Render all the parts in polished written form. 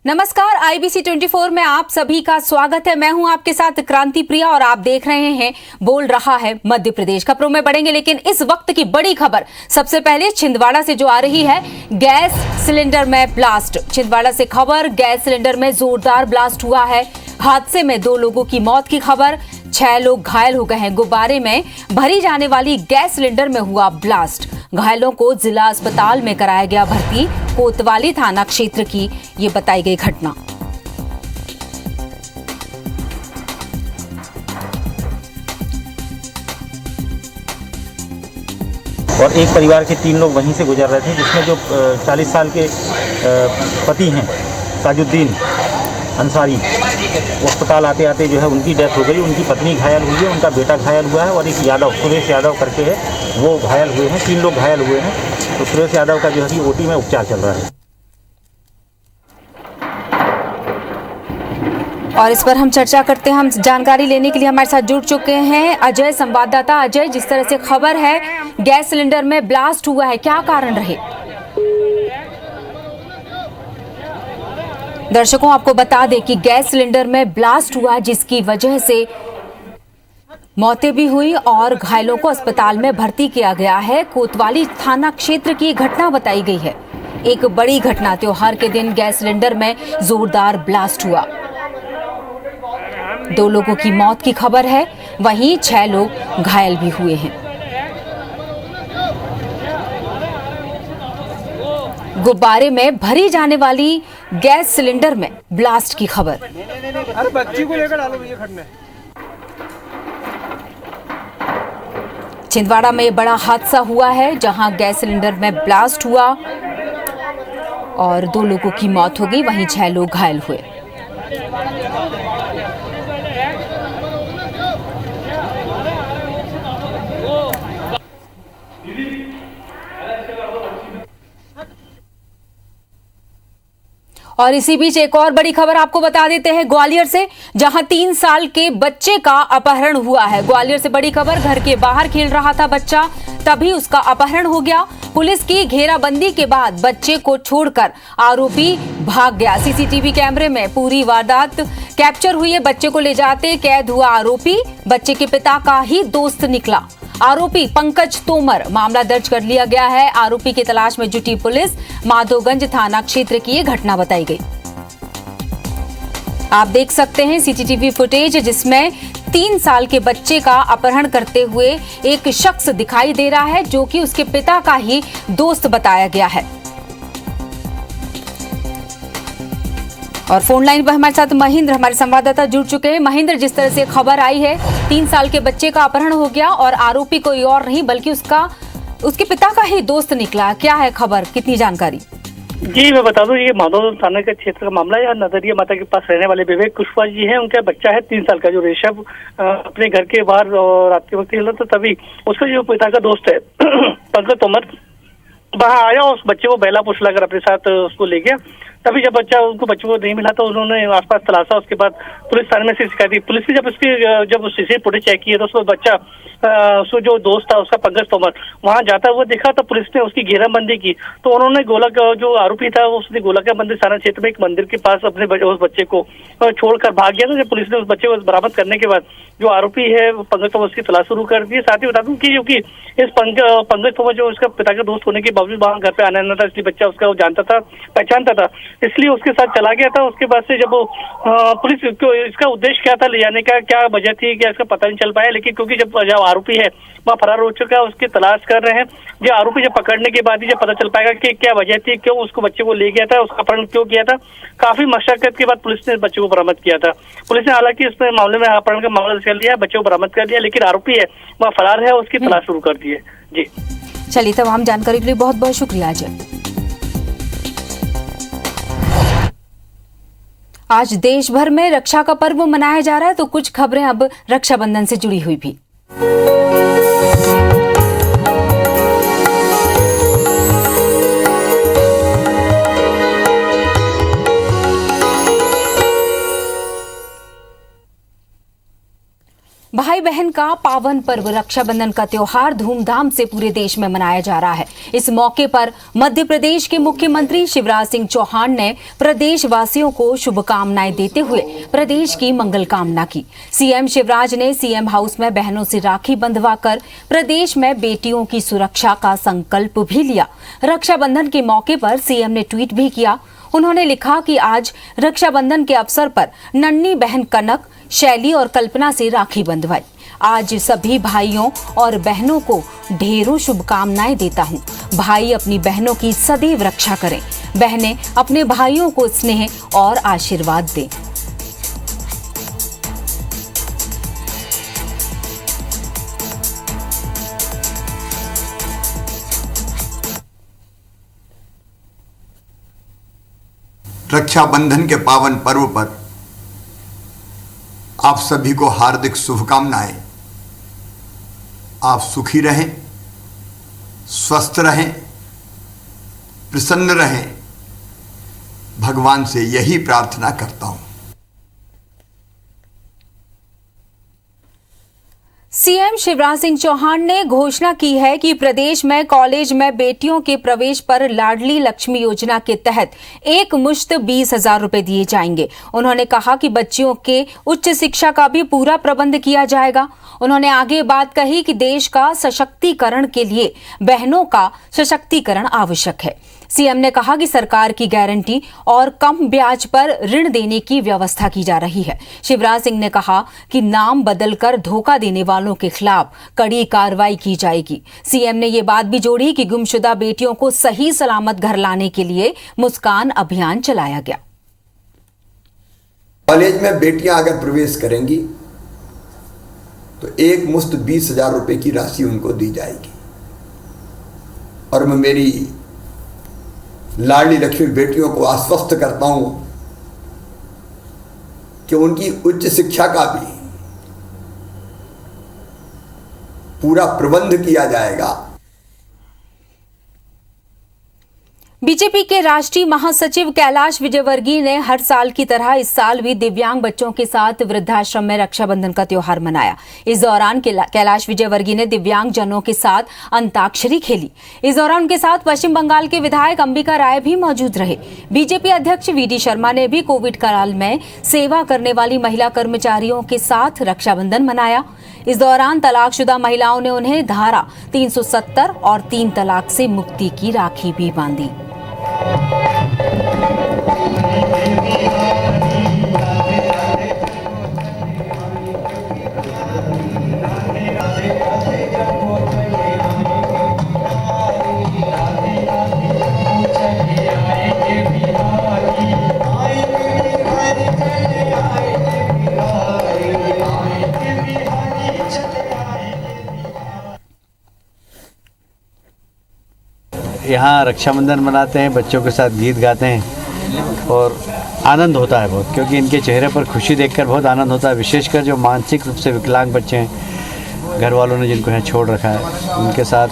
नमस्कार, IBC 24 में आप सभी का स्वागत है। मैं हूं आपके साथ क्रांति प्रिया और आप देख रहे हैं बोल रहा है मध्य प्रदेश। खबरों में बढ़ेंगे, लेकिन इस वक्त की बड़ी खबर सबसे पहले छिंदवाड़ा से जो आ रही है। गैस सिलेंडर में ब्लास्ट। छिंदवाड़ा से खबर, गैस सिलेंडर में जोरदार ब्लास्ट हुआ है। हादसे में 2 लोगों की मौत की खबर, 6 लोग घायल हो गए हैं। गुब्बारे में भरी जाने वाली गैस सिलेंडर में हुआ ब्लास्ट। घायलों को जिला अस्पताल में कराया गया भर्ती। कोतवाली थाना क्षेत्र की ये बताई गई घटना। और एक परिवार के 3 लोग वहीं से गुजर रहे थे, जिसमें जो 40 साल के पति हैं ताजुद्दीन अंसारी, वो अस्पताल आते आते जो है उनकी डेथ हो गई। उनकी पत्नी घायल हुई है, उनका बेटा घायल हुआ है और एक यादव, सुरेश यादव करके है, वो घायल हुए हैं। 3 लोग घायल हुए हैं। तो सुरेश यादव का जो है OT में उपचार चल रहा है। और इस पर हम चर्चा करते हैं। हम जानकारी लेने के लिए हमारे साथ जुड़ चुके हैं अजय, संवाददाता अजय। जिस तरह से खबर है गैस सिलेंडर में ब्लास्ट हुआ है, क्या कारण रहे? दर्शकों, आपको बता दें कि गैस सिलेंडर में ब्लास्ट हुआ, जिसकी वजह से मौतें भी हुई और घायलों को अस्पताल में भर्ती किया गया है। कोतवाली थाना क्षेत्र की घटना बताई गई है। एक बड़ी घटना, त्योहार के दिन गैस सिलेंडर में जोरदार ब्लास्ट हुआ। 2 लोगों की मौत की खबर है, वहीं 6 लोग घायल भी हुए हैं। गुब्बारे में भरी जाने वाली गैस सिलेंडर में ब्लास्ट की खबर। अरे बच्ची को लेकर डालो भैया खड़ने। छिंदवाड़ा में बड़ा हादसा हुआ है, जहां गैस सिलेंडर में ब्लास्ट हुआ और 2 लोगों की मौत हो गई, वहीं 6 लोग घायल हुए। और इसी बीच एक और बड़ी खबर आपको बता देते हैं ग्वालियर से, जहां 3 साल के बच्चे का अपहरण हुआ है। ग्वालियर से बड़ी खबर, घर के बाहर खेल रहा था बच्चा, तभी उसका अपहरण हो गया। पुलिस की घेराबंदी के बाद बच्चे को छोड़कर आरोपी भाग गया। सीसीटीवी कैमरे में पूरी वारदात कैप्चर हुई है। बच्चे को ले जाते कैद हुआ आरोपी, बच्चे के पिता का ही दोस्त निकला। आरोपी पंकज तोमर, मामला दर्ज कर लिया गया है। आरोपी की तलाश में जुटी पुलिस। माधोगंज थाना क्षेत्र की ये घटना बताई गई। आप देख सकते हैं सीसीटीवी फुटेज, जिसमें 3 साल के बच्चे का अपहरण करते हुए एक शख्स दिखाई दे रहा है, जो कि उसके पिता का ही दोस्त बताया गया है। और फोन लाइन पर हमारे साथ महेंद्र, हमारे संवाददाता, जुड़ चुके हैं। महेंद्र, जिस तरह से खबर आई है 3 साल के बच्चे का अपहरण हो गया और आरोपी कोई और नहीं बल्कि उसके पिता का ही दोस्त निकला, क्या है खबर, कितनी जानकारी? जी मैं बता दूं, ये माधव थाना के क्षेत्र का मामला है। यहाँ नजरिया माता के पास रहने वाले विवेक कुशवाहा जी हैं। उनका बच्चा है 3 साल का, जो ऋषभ अपने घर के बाहर रात के वक्त खेल रहा था, तभी उसका जो पिता का दोस्त है पंकज तोमर वहाँ आया और उस बच्चे को बेला पुछला कर अपने साथ उसको ले गया। तभी जब उनको बच्चे को नहीं मिला तो उन्होंने आसपास तलाशा। उसके बाद पुलिस थाने में से शिकायत दी। पुलिस ने जब सीसीटीवी फुटेज चेक किया तो उसको बच्चा उसको जो दोस्त था उसका पंकज तोमर वहां जाता हुआ दिखा। तो पुलिस ने उसकी घेराबंदी की। तो उन्होंने गोलक, जो आरोपी था उसने गोलका मंदिर थाना क्षेत्र में एक मंदिर के पास अपने उस बच्चे को छोड़कर भाग गया। तो जब पुलिस ने उस बच्चे को बरामद करने के बाद जो आरोपी है पंकज तोमर उसकी तलाश शुरू कर दी। साथ ही बता दूं कि क्योंकि इस पंकज तोमर जो उसका पिता का दोस्त होने के बावजूद वहां घर पे आना न था, इसलिए बच्चा उसका वो जानता था, पहचानता था, इसलिए उसके साथ चला गया था। उसके बाद से जब वो पुलिस को इसका उद्देश्य क्या था ले जाने का, क्या वजह थी, क्या इसका पता नहीं चल पाया। लेकिन क्योंकि जब आरोपी है वहाँ फरार हो चुका है, उसकी तलाश कर रहे हैं। जो आरोपी जब पकड़ने के बाद ही जब पता चल पाएगा कि क्या वजह थी, क्यों उसको बच्चे को ले गया था, उसका अपहरण क्यों किया था। काफी मशक्कत के बाद पुलिस ने बच्चे को बरामद किया था। पुलिस ने हालांकि इस मामले में अपहरण का मामला कर लिया, बच्चे को बरामद कर लिया, लेकिन आरोपी है वहाँ फरार है, उसकी तलाश शुरू कर दी है। जी चलिए, तमाम जानकारी के लिए बहुत बहुत शुक्रिया अजय। आज देश भर में रक्षा का पर्व मनाया जा रहा है, तो कुछ खबरें अब रक्षाबंधन से जुड़ी हुई भी। भाई बहन का पावन पर्व रक्षाबंधन का त्योहार धूमधाम से पूरे देश में मनाया जा रहा है। इस मौके पर मध्य प्रदेश के मुख्यमंत्री शिवराज सिंह चौहान ने प्रदेश वासियों को शुभकामनाएं देते हुए प्रदेश की मंगल कामना की। सीएम शिवराज ने सीएम हाउस में बहनों से राखी बंधवाकर प्रदेश में बेटियों की सुरक्षा का संकल्प भी लिया। रक्षाबंधन के मौके पर सीएम ने ट्वीट भी किया। उन्होंने लिखा कि आज रक्षाबंधन के अवसर पर नन्ही बहन कनक, शैली और कल्पना से राखी बंधवाई। आज सभी भाइयों और बहनों को ढेरों शुभकामनाएं देता हूं। भाई अपनी बहनों की सदैव रक्षा करें, बहनें अपने भाइयों को स्नेह और आशीर्वाद दें। रक्षाबंधन के पावन पर्व पर आप सभी को हार्दिक शुभकामनाएं। आप सुखी रहें, स्वस्थ रहें, प्रसन्न रहें, भगवान से यही प्रार्थना करता हूं। सीएम शिवराज सिंह चौहान ने घोषणा की है कि प्रदेश में कॉलेज में बेटियों के प्रवेश पर लाडली लक्ष्मी योजना के तहत एक मुश्त 20,000 रुपए दिए जाएंगे। उन्होंने कहा कि बच्चियों के उच्च शिक्षा का भी पूरा प्रबंध किया जाएगा। उन्होंने आगे बात कही कि देश का सशक्तिकरण के लिए बहनों का सशक्तिकरण आवश्यक है। सीएम ने कहा कि सरकार की गारंटी और कम ब्याज पर ऋण देने की व्यवस्था की जा रही है। शिवराज सिंह ने कहा कि नाम बदलकर धोखा देने वालों के खिलाफ कड़ी कार्रवाई की जाएगी। सीएम ने ये बात भी जोड़ी कि गुमशुदा बेटियों को सही सलामत घर लाने के लिए मुस्कान अभियान चलाया गया। कॉलेज में बेटियां अगर प्रवेश करेंगी तो एक मुश्त 20,000 रुपए की राशि उनको दी जाएगी। और मैं मेरी लाडली लक्ष्मी बेटियों को आश्वस्त करता हूं कि उनकी उच्च शिक्षा का भी पूरा प्रबंध किया जाएगा। बीजेपी के राष्ट्रीय महासचिव कैलाश विजयवर्गीय ने हर साल की तरह इस साल भी दिव्यांग बच्चों के साथ वृद्धाश्रम में रक्षाबंधन का त्योहार मनाया। इस दौरान कैलाश विजयवर्गीय ने दिव्यांग जनों के साथ अंताक्षरी खेली। इस दौरान उनके साथ पश्चिम बंगाल के विधायक अंबिका राय भी मौजूद रहे। बीजेपी अध्यक्ष वीडी शर्मा ने भी कोविड काल में सेवा करने वाली महिला कर्मचारियों के साथ रक्षाबंधन मनाया। इस दौरान तलाकशुदा महिलाओं ने उन्हें धारा 370 और 3 तलाक से मुक्ति की राखी भी बांधी। यहाँ रक्षाबंधन मनाते हैं, बच्चों के साथ गीत गाते हैं और आनंद होता है बहुत, क्योंकि इनके चेहरे पर खुशी देखकर बहुत आनंद होता है। विशेषकर जो मानसिक रूप से विकलांग बच्चे हैं, घर वालों ने जिनको यहाँ छोड़ रखा है, उनके साथ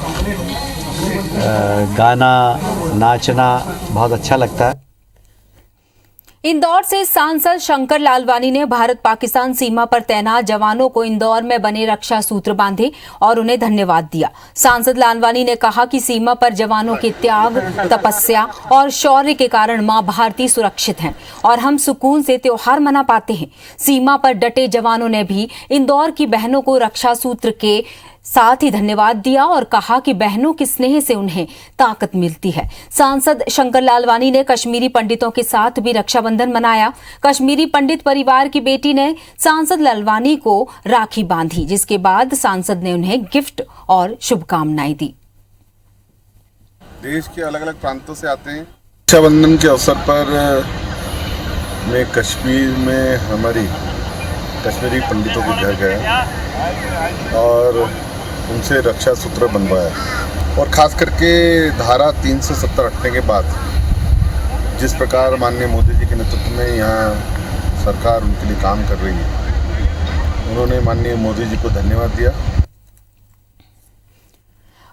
गाना नाचना बहुत अच्छा लगता है। इंदौर से सांसद शंकर लालवानी ने भारत पाकिस्तान सीमा पर तैनात जवानों को इंदौर में बने रक्षा सूत्र बांधे और उन्हें धन्यवाद दिया। सांसद लालवानी ने कहा कि सीमा पर जवानों के त्याग, तपस्या और शौर्य के कारण मां भारती सुरक्षित हैं और हम सुकून से त्योहार मना पाते हैं। सीमा पर डटे जवानों ने भी इंदौर की बहनों को रक्षा सूत्र के साथ ही धन्यवाद दिया और कहा कि बहनों के स्नेह से उन्हें ताकत मिलती है। सांसद शंकर लालवानी ने कश्मीरी पंडितों के साथ भी रक्षाबंधन मनाया। कश्मीरी पंडित परिवार की बेटी ने सांसद लालवानी को राखी बांधी, जिसके बाद सांसद ने उन्हें गिफ्ट और शुभकामनाएं दी। देश के अलग अलग प्रांतों से आते हैं। रक्षाबंधन के अवसर पर मैं कश्मीर में हमारी कश्मीरी पंडितों के घर गया और उनसे रक्षा सूत्र बनवाया। और ख़ास करके धारा 370 हटने के बाद जिस प्रकार माननीय मोदी जी के नेतृत्व में यहाँ सरकार उनके लिए काम कर रही है, उन्होंने माननीय मोदी जी को धन्यवाद दिया।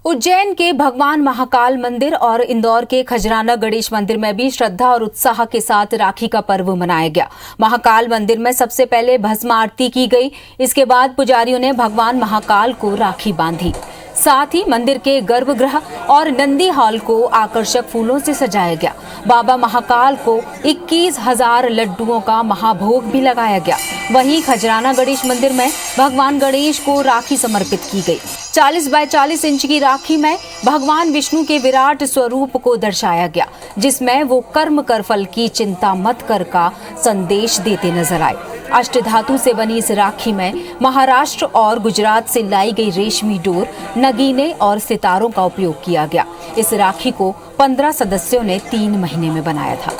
उज्जैन के भगवान महाकाल मंदिर और इंदौर के खजराना गणेश मंदिर में भी श्रद्धा और उत्साह के साथ राखी का पर्व मनाया गया। महाकाल मंदिर में सबसे पहले भस्म आरती की गई। इसके बाद पुजारियों ने भगवान महाकाल को राखी बांधी। साथ ही मंदिर के गर्भगृह और नंदी हॉल को आकर्षक फूलों से सजाया गया। बाबा महाकाल को 21,000 लड्डुओं का महाभोग भी लगाया गया। वहीं खजराना गणेश मंदिर में भगवान गणेश को राखी समर्पित की गई। 40 बाय 40 इंच की राखी में भगवान विष्णु के विराट स्वरूप को दर्शाया गया, जिसमें वो कर्म कर फल की चिंता मत कर का संदेश देते नजर आए। अष्टधातु से बनी इस राखी में महाराष्ट्र और गुजरात से लाई गई रेशमी डोर, नगीने और सितारों का उपयोग किया गया। इस राखी को 15 सदस्यों ने 3 महीने में बनाया था।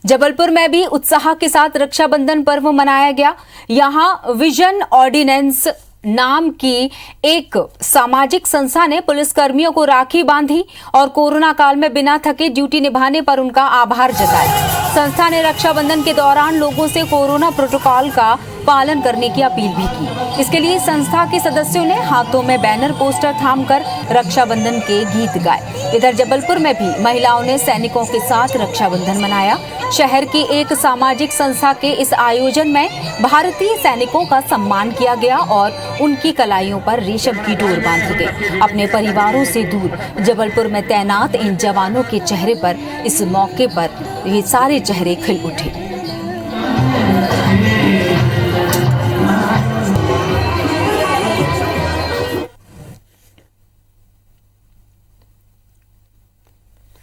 जबलपुर में भी उत्साह के साथ रक्षाबंधन पर्व मनाया गया। यहां विजन ऑर्डिनेंस नाम की एक सामाजिक संस्था ने पुलिसकर्मियों को राखी बांधी और कोरोना काल में बिना थके ड्यूटी निभाने पर उनका आभार जताया। संस्था ने रक्षाबंधन के दौरान लोगों से कोरोना प्रोटोकॉल का पालन करने की अपील भी की। इसके लिए संस्था के सदस्यों ने हाथों में बैनर पोस्टर थामकर रक्षाबंधन के गीत गाए। इधर जबलपुर में भी महिलाओं ने सैनिकों के साथ रक्षाबंधन मनाया। शहर की एक सामाजिक संस्था के इस आयोजन में भारतीय सैनिकों का सम्मान किया गया और उनकी कलाइयों पर रेशम की डोर बांधी गई। अपने परिवारों से दूर जबलपुर में तैनात इन जवानों के चेहरे पर इस मौके पर ये सारे चेहरे खिल उठे।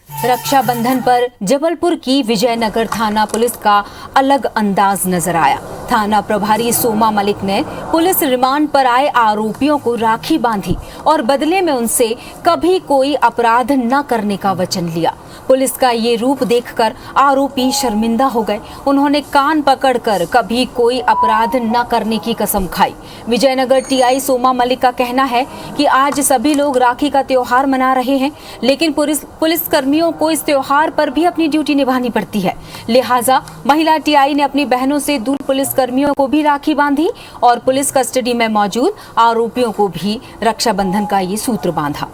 रक्षाबंधन पर जबलपुर की विजयनगर थाना पुलिस का अलग अंदाज नजर आया। थाना प्रभारी सोमा मलिक ने पुलिस रिमांड पर आए आरोपियों को राखी बांधी और बदले में उनसे कभी कोई अपराध न करने का वचन लिया। पुलिस का ये रूप देखकर आरोपी शर्मिंदा हो गए। उन्होंने कान पकड़कर कभी कोई अपराध न करने की कसम खाई। विजयनगर टीआई सोमा मलिक का कहना है कि आज सभी लोग राखी का त्योहार मना रहे हैं, लेकिन पुलिस कर्मियों को इस त्योहार पर भी अपनी ड्यूटी निभानी पड़ती है। लिहाजा महिला टीआई ने अपनी बहनों से दूर पुलिस कर्मियों को भी राखी बांधी और पुलिस कस्टडी में मौजूद आरोपियों को भी रक्षाबंधन का ये सूत्र बांधा।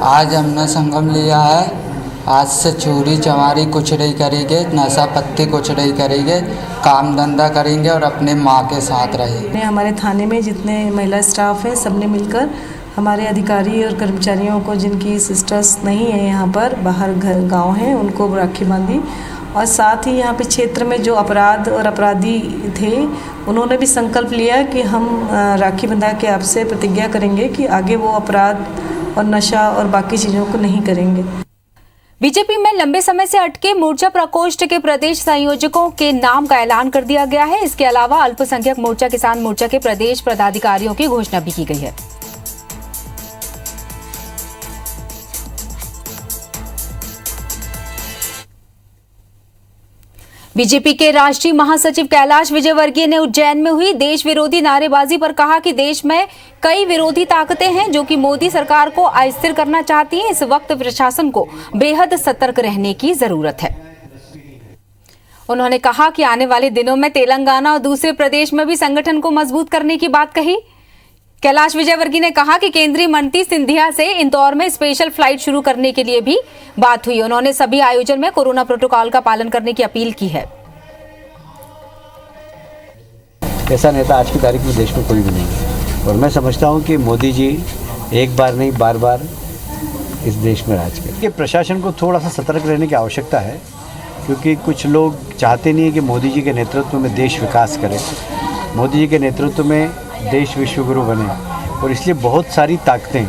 आज हमने संगम लिया है। आज से चोरी चमारी कुछ नहीं करेंगे, नशा पत्ती कुछ नहीं करेंगे, काम धंधा करेंगे और अपने माँ के साथ रहेंगे। हमारे थाने में जितने महिला स्टाफ हैं सबने मिलकर हमारे अधिकारी और कर्मचारियों को, जिनकी सिस्टर्स नहीं है यहाँ पर, बाहर घर गांव हैं, उनको राखी बांधी। और साथ ही यहाँ पे क्षेत्र में जो अपराध और अपराधी थे उन्होंने भी संकल्प लिया कि हम राखी बंधा के आपसे प्रतिज्ञा करेंगे कि आगे वो अपराध और नशा और बाकी चीज़ों को नहीं करेंगे। बीजेपी में लंबे समय से अटके मोर्चा प्रकोष्ठ के प्रदेश संयोजकों के नाम का ऐलान कर दिया गया है। इसके अलावा अल्पसंख्यक मोर्चा, किसान मोर्चा के प्रदेश पदाधिकारियों की घोषणा भी की गई है। बीजेपी के राष्ट्रीय महासचिव कैलाश विजयवर्गीय ने उज्जैन में हुई देश विरोधी नारेबाजी पर कहा कि देश में कई विरोधी ताकतें हैं जो कि मोदी सरकार को अस्थिर करना चाहती हैं। इस वक्त प्रशासन को बेहद सतर्क रहने की जरूरत है। उन्होंने कहा कि आने वाले दिनों में तेलंगाना और दूसरे प्रदेश में भी संगठन को मजबूत करने की बात कही। कैलाश विजयवर्गीय ने कहा कि केंद्रीय मंत्री सिंधिया से इंदौर में स्पेशल फ्लाइट शुरू करने के लिए भी बात हुई। उन्होंने सभी आयोजन में कोरोना प्रोटोकॉल का पालन करने की अपील की है। ऐसा नेता आज की तारीख में देश में कोई भी नहीं है और मैं समझता हूं कि मोदी जी एक बार नहीं बार बार इस देश में राज करें। प्रशासन को थोड़ा सा सतर्क रहने की आवश्यकता है, क्योंकि कुछ लोग चाहते नहीं है कि मोदी जी के नेतृत्व में देश विकास करे, मोदी जी के नेतृत्व में देश विश्वगुरु बने, और इसलिए बहुत सारी ताकतें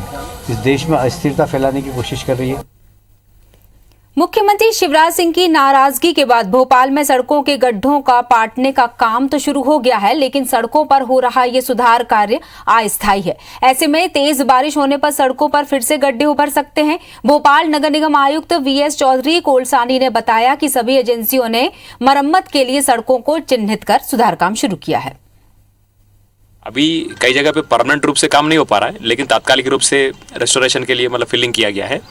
इस देश में अस्थिरता फैलाने की कोशिश कर रही है। मुख्यमंत्री शिवराज सिंह की नाराजगी के बाद भोपाल में सड़कों के गड्ढों का पाटने का काम तो शुरू हो गया है, लेकिन सड़कों पर हो रहा ये सुधार कार्य अस्थायी है। ऐसे में तेज बारिश होने पर सड़कों पर फिर से गड्ढे उभर सकते हैं। भोपाल नगर निगम आयुक्त वीएस चौधरी कोलसानी ने बताया कि सभी एजेंसियों ने मरम्मत के लिए सड़कों को चिन्हित कर सुधार काम शुरू किया है। अभी कई जगह पे परमानेंट रूप से काम नहीं हो पा रहा है, लेकिन तात्कालिक रूप से रेस्टोरेशन के लिए मतलब फिलिंग किया गया है।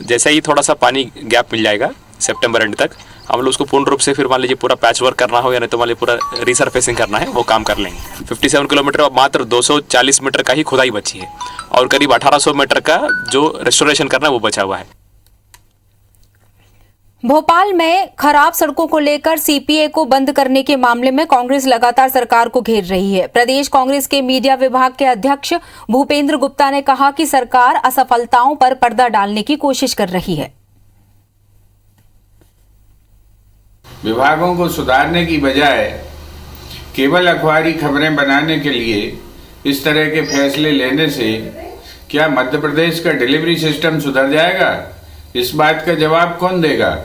जैसे ही थोड़ा सा पानी गैप मिल जाएगा सितंबर एंड तक, हम लोग उसको पूर्ण रूप से फिर मान लीजिए पूरा पैच वर्क करना हो या नहीं तो मान लीजिए पूरा रीसरफेसिंग करना है वो काम कर लेंगे। 57 किलोमीटर अब मात्र 240 मीटर का ही खुदाई बची है और करीब 1800 मीटर का जो रेस्टोरेशन करना है वो बचा हुआ है। भोपाल में खराब सड़कों को लेकर सीपीए को बंद करने के मामले में कांग्रेस लगातार सरकार को घेर रही है। प्रदेश कांग्रेस के मीडिया विभाग के अध्यक्ष भूपेंद्र गुप्ता ने कहा कि सरकार असफलताओं पर पर्दा डालने की कोशिश कर रही है। विभागों को सुधारने की बजाय केवल अखबारी खबरें बनाने के लिए इस तरह के फैसले लेने से क्या मध्य प्रदेश का डिलीवरी सिस्टम सुधर जाएगा? इस बात का जवाब कौन देगा?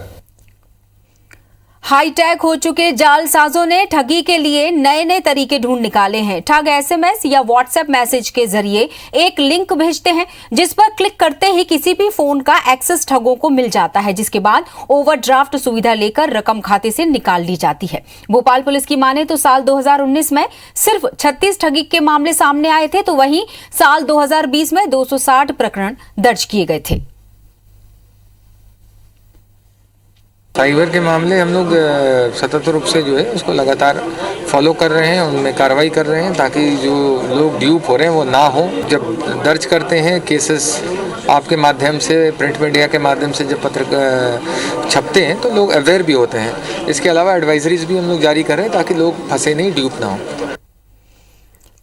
हाईटेक हो चुके जालसाजों ने ठगी के लिए नए नए तरीके ढूंढ निकाले हैं। ठग एसएमएस या व्हाट्सएप मैसेज के जरिए एक लिंक भेजते हैं जिस पर क्लिक करते ही किसी भी फोन का एक्सेस ठगों को मिल जाता है, जिसके बाद ओवरड्राफ्ट सुविधा लेकर रकम खाते से निकाल ली जाती है। भोपाल पुलिस की माने तो साल 2019 में सिर्फ 36 ठगी के मामले सामने आए थे, तो वहीं साल 2020 में 260 प्रकरण दर्ज किए गए थे। साइबर के मामले हम लोग सतत रूप से जो है उसको लगातार फॉलो कर रहे हैं, उनमें कार्रवाई कर रहे हैं ताकि जो लोग ड्यूप हो रहे हैं वो ना हो। जब दर्ज करते हैं केसेस आपके माध्यम से, प्रिंट मीडिया के माध्यम से जब पत्र छपते हैं तो लोग अवेयर भी होते हैं। इसके अलावा एडवाइजरीज भी हम लोग जारी कर रहे हैं ताकि लोग फंसे नहीं, ड्यूप ना हो।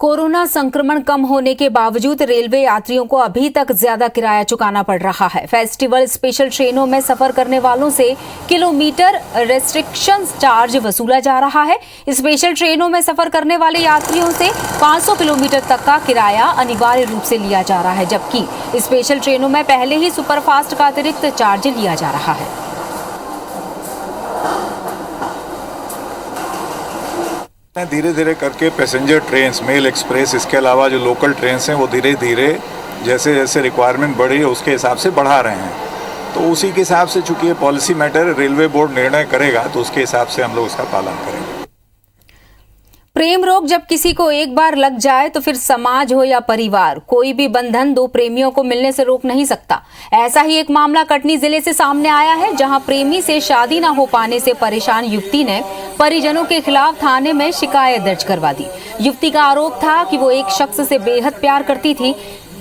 कोरोना संक्रमण कम होने के बावजूद रेलवे यात्रियों को अभी तक ज्यादा किराया चुकाना पड़ रहा है। फेस्टिवल स्पेशल ट्रेनों में सफर करने वालों से किलोमीटर रेस्ट्रिक्शन चार्ज वसूला जा रहा है। स्पेशल ट्रेनों में सफर करने वाले यात्रियों से 500 किलोमीटर तक का किराया अनिवार्य रूप से लिया जा रहा है, जबकि स्पेशल ट्रेनों में पहले ही सुपरफास्ट का अतिरिक्त चार्ज लिया जा रहा है। धीरे धीरे करके पैसेंजर ट्रेन्स, मेल एक्सप्रेस, इसके अलावा जो लोकल ट्रेन्स हैं वो धीरे धीरे जैसे जैसे रिक्वायरमेंट बढ़ी है उसके हिसाब से बढ़ा रहे हैं। तो उसी के हिसाब से चूंकि ये पॉलिसी मैटर रेलवे बोर्ड निर्णय करेगा तो उसके हिसाब से हम लोग उसका पालन करेंगे। प्रेम रोग जब किसी को एक बार लग जाए तो फिर समाज हो या परिवार, कोई भी बंधन दो प्रेमियों को मिलने से रोक नहीं सकता। ऐसा ही एक मामला कटनी जिले से सामने आया है, जहां प्रेमी से शादी न हो पाने से परेशान युवती ने परिजनों के खिलाफ थाने में शिकायत दर्ज करवा दी। युवती का आरोप था कि वो एक शख्स से बेहद प्यार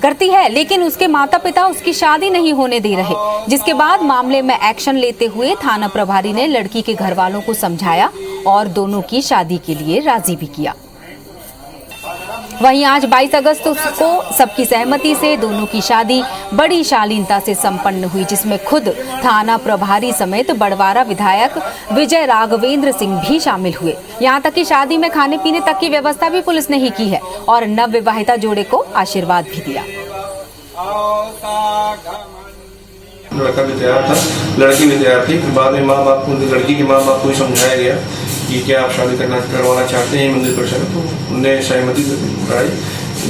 करती है, लेकिन उसके माता पिता उसकी शादी नहीं होने दे रहे, जिसके बाद मामले में एक्शन लेते हुए थाना प्रभारी ने लड़की के घर वालों को समझाया और दोनों की शादी के लिए राजी भी किया। वहीं आज 22 अगस्त को सबकी सहमति से दोनों की शादी बड़ी शालीनता से संपन्न हुई, जिसमें खुद थाना प्रभारी समेत बड़वारा विधायक विजय राघवेंद्र सिंह भी शामिल हुए। यहां तक कि शादी में खाने पीने तक की व्यवस्था भी पुलिस ने ही की है और नव विवाहिता जोड़े को आशीर्वाद भी दिया। लड़का भी तैयार था, लड़की भी तैयार थी। बाद में माँ बाप को, लड़की के माँ बाप को समझाया गया कि क्या आप शादी करवाना चाहते हैं मंदिर परिसर, तो उन्हें सहमति कराई।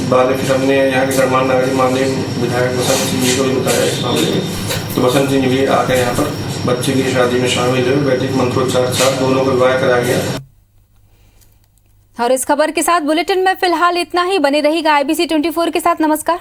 बाद में फिर हमने यहाँ के गणमान्य नागरिक माननीय विधायक बसंत सिंह जी को भी बताया इस मामले में, तो बसंत सिंह भी आकर यहाँ पर बच्चे की शादी में शामिल हुए। वैदिक मंत्रोच्चार के साथ दोनों का विवाह कराया गया। और इस खबर के साथ बुलेटिन में फिलहाल इतना ही। बने रहिएगा IBC 24 के साथ। नमस्कार।